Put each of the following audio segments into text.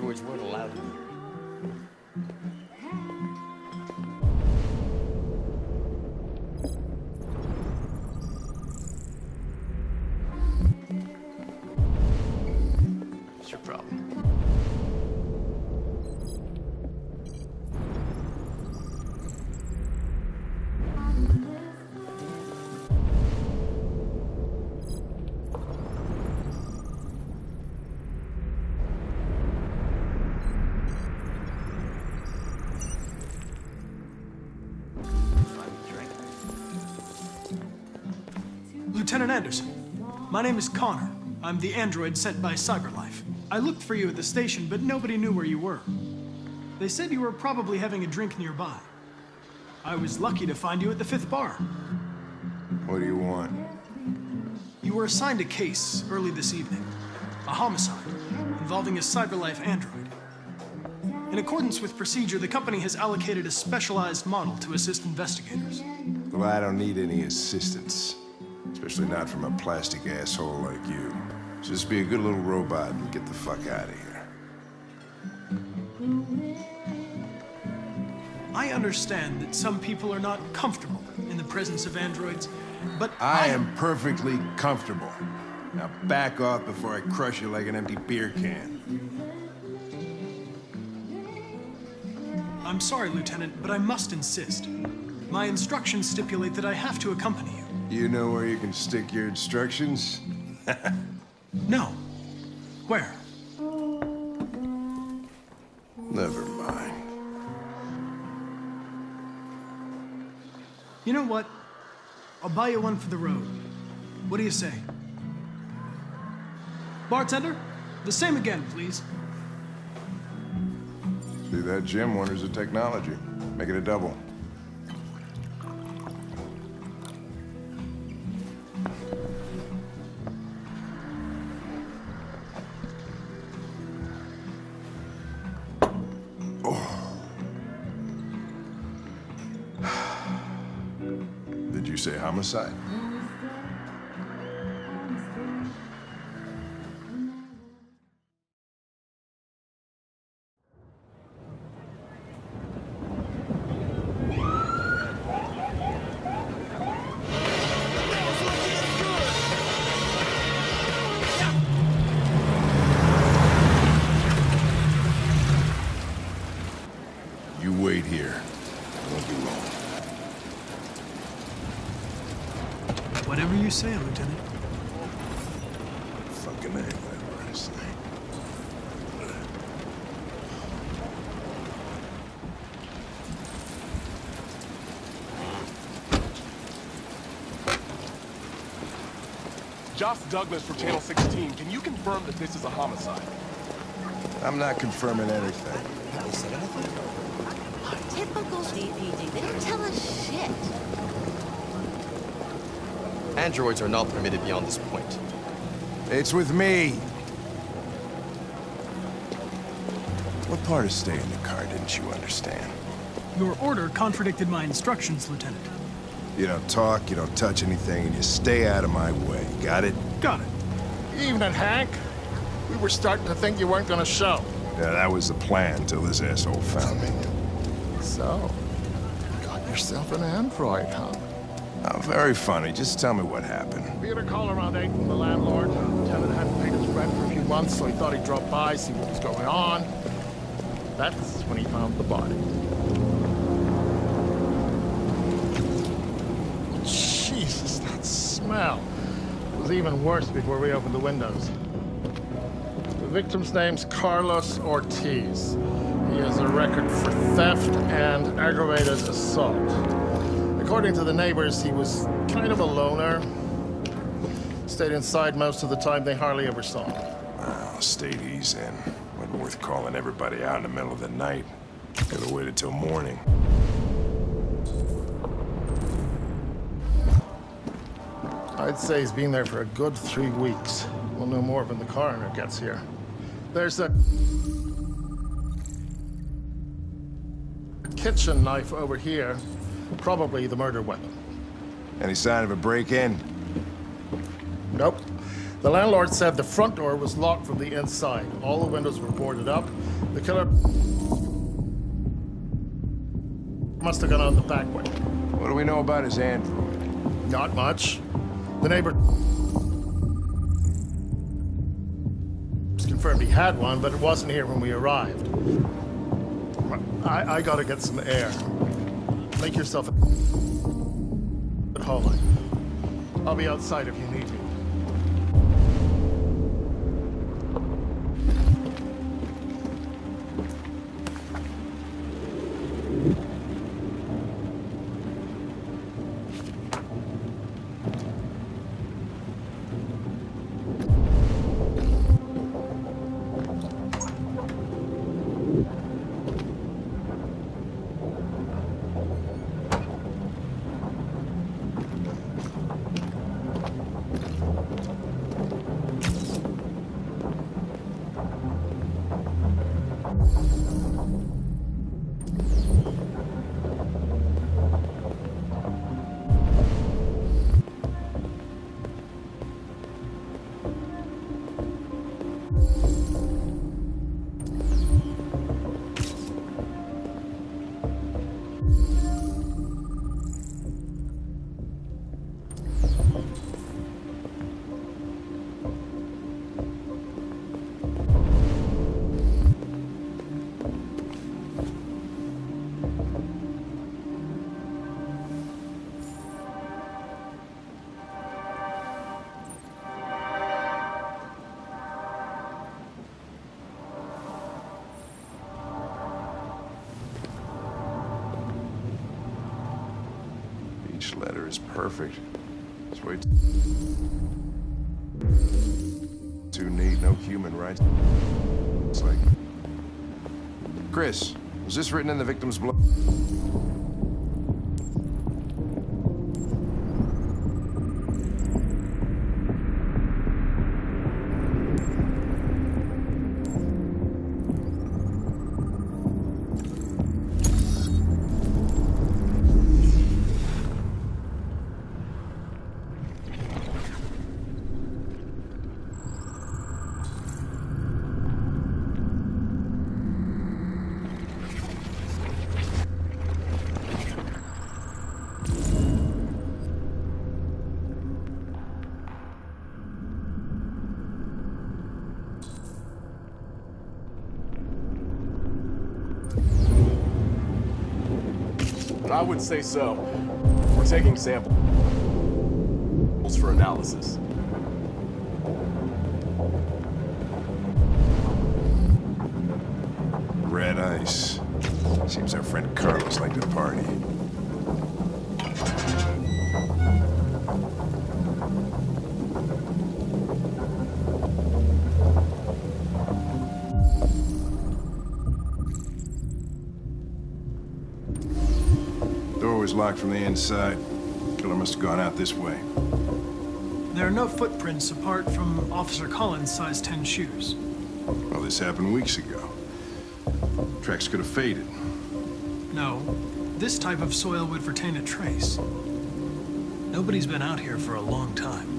androids weren't allowed in here. What's your problem? Lieutenant Anderson, my name is Connor. I'm the android sent by CyberLife. I looked for you at the station, but nobody knew where you were. They said you were probably having a drink nearby. I was lucky to find you at the 5th bar. What do you want? You were assigned a case early this evening. A homicide involving a CyberLife android. In accordance with procedure, the company has allocated a specialized model to assist investigators. Well, I don't need any assistance. Especially not from a plastic asshole like you. Just be a good little robot and get the fuck out of here. I understand that some people are not comfortable in the presence of androids, but I am perfectly comfortable. Now back off before I crush you like an empty beer can. I'm sorry, Lieutenant, but I must insist. My instructions stipulate that I have to accompany you. You know where you can stick your instructions? No. Where? Never mind. You know what? I'll buy you one for the road. What do you say? Bartender, the same again, please. See that, Jim? Wonders of technology. Make it a double. Did you say homicide? You wait here. I won't be long. Whatever you say, Lieutenant. Fucking A, whatever I say. Josh Douglas for Channel 16. Can you confirm that this is a homicide? I'm not confirming anything. Have they said anything? Typical DPD. They don't tell us shit. Androids are not permitted beyond this point. It's with me. What part of staying in the car didn't you understand? Your order contradicted my instructions, Lieutenant. You don't talk, you don't touch anything, and you stay out of my way. Got it? Got it. Evening, Hank. We were starting to think you weren't gonna show. Yeah, that was the plan till this asshole found me. So, you got yourself an android, huh? Oh, very funny. Just tell me what happened. We had a call around 8 from the landlord. The tenant hadn't paid his rent for a few months, so he thought he'd drop by, see what was going on. That's when he found the body. Jesus, that smell. It was even worse before we opened the windows. The victim's name's Carlos Ortiz. He has a record for theft and aggravated assault. According to the neighbors, he was kind of a loner. Stayed inside most of the time. They hardly ever saw him. Well, state he's in. Wasn't worth calling everybody out in the middle of the night. Could have waited till morning. I'd say he's been there for a good 3 weeks. We'll know more when the coroner gets here. There's a kitchen knife over here. Probably the murder weapon. Any sign of a break-in? Nope. The landlord said the front door was locked from the inside. All the windows were boarded up. The killer must have gone out the back way. What do we know about his android? Not much. The neighbor confirmed he had one, but it wasn't here when we arrived. I gotta get some air. Make yourself at home. I'll be outside if you need me. Each letter is perfect. Just wait. Too neat, no human rights. It's like... Chris, was this written in the victim's blood? I would say so. We're taking samples for analysis. Red ice. Seems our friend Carlos liked to party. Door was locked from the inside. Killer must have gone out this way. There are no footprints apart from Officer Collins' size 10 shoes. Well, this happened weeks ago. Tracks could have faded. No, this type of soil would retain a trace. Nobody's been out here for a long time.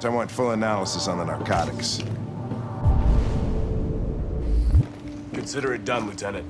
I want full analysis on the narcotics. Consider it done, Lieutenant.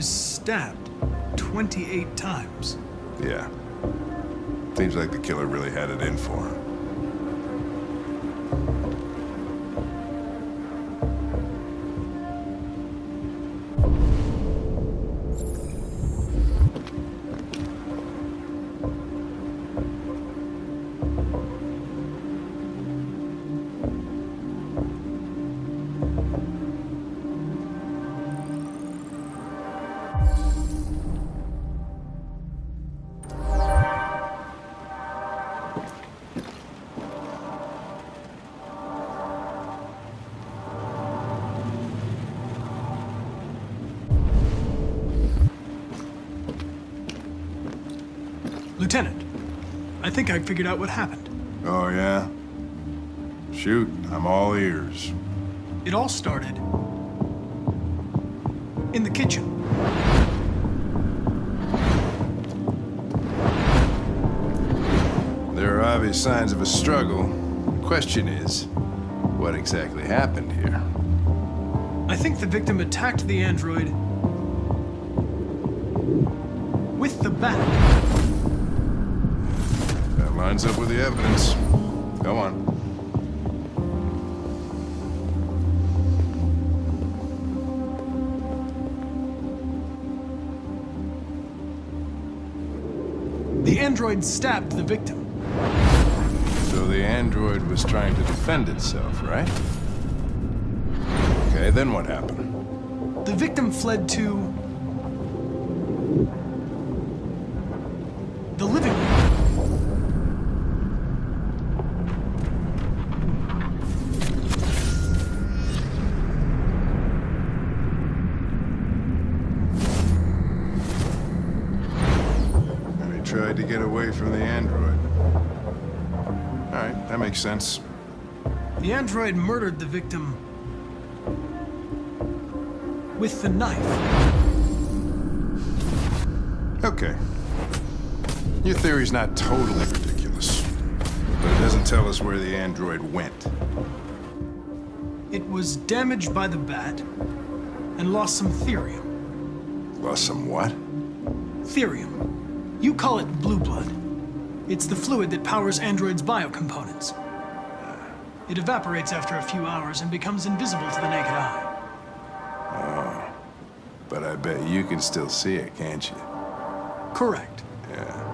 was stabbed 28 times. Yeah. Seems like the killer really had it in for him. Lieutenant, I think I figured out what happened. Oh, yeah? Shoot, I'm all ears. It all started in the kitchen. There are obvious signs of a struggle. The question is, what exactly happened here? I think the victim attacked the android with the bat. That lines up with the evidence. Go on. The android stabbed the victim. So the android was trying to defend itself, right? Okay, then what happened? The victim fled to the living room. And he tried to get away from the android. All right, that makes sense. The android murdered the victim with the knife. Okay. Your theory's not totally ridiculous, but it doesn't tell us where the android went. It was damaged by the bat and lost some therium. Lost some what? Therium. You call it blue blood. It's the fluid that powers androids' biocomponents. It evaporates after a few hours and becomes invisible to the naked eye. But I bet you can still see it, can't you? Correct. Yeah.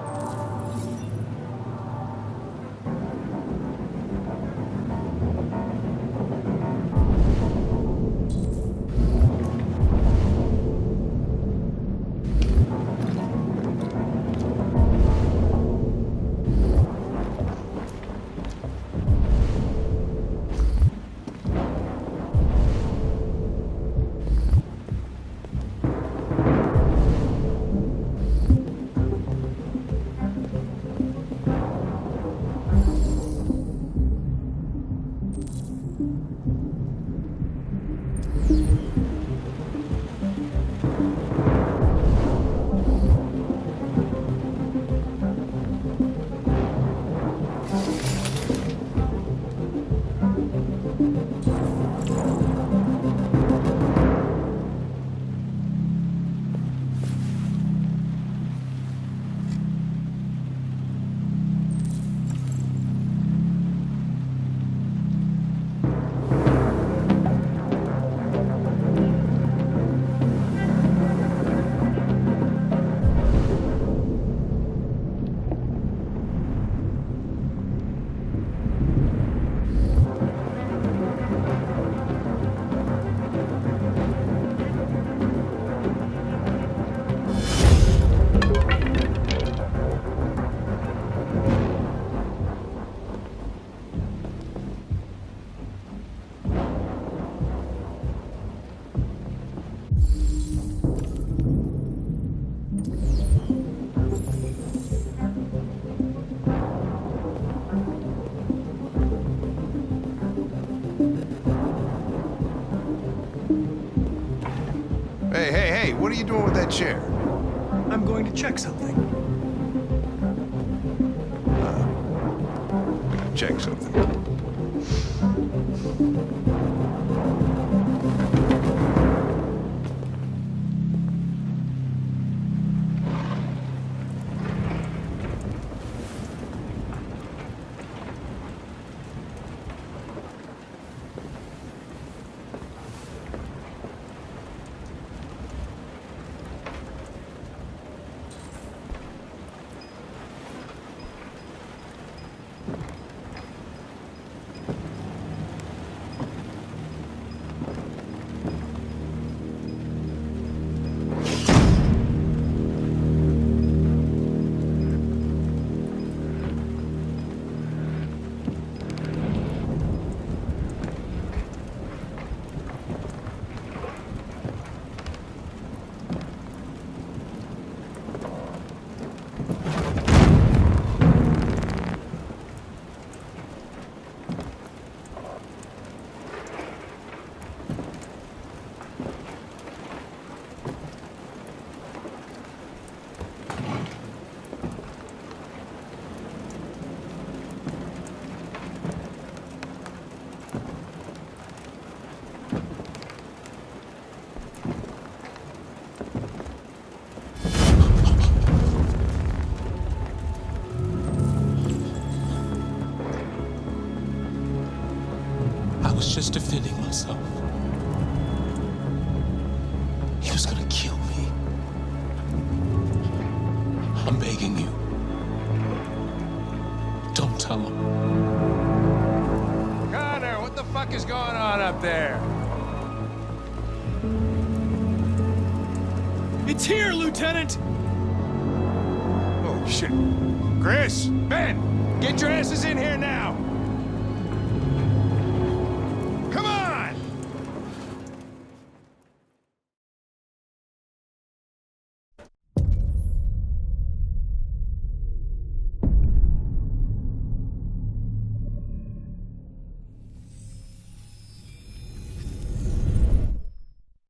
Hey, what are you doing with that chair? I'm going to check something. Check something. just defending myself. He was gonna kill me. I'm begging you. Don't tell him. Connor, what the fuck is going on up there? It's here, Lieutenant! Oh, shit. Chris, Ben, get your asses in here now.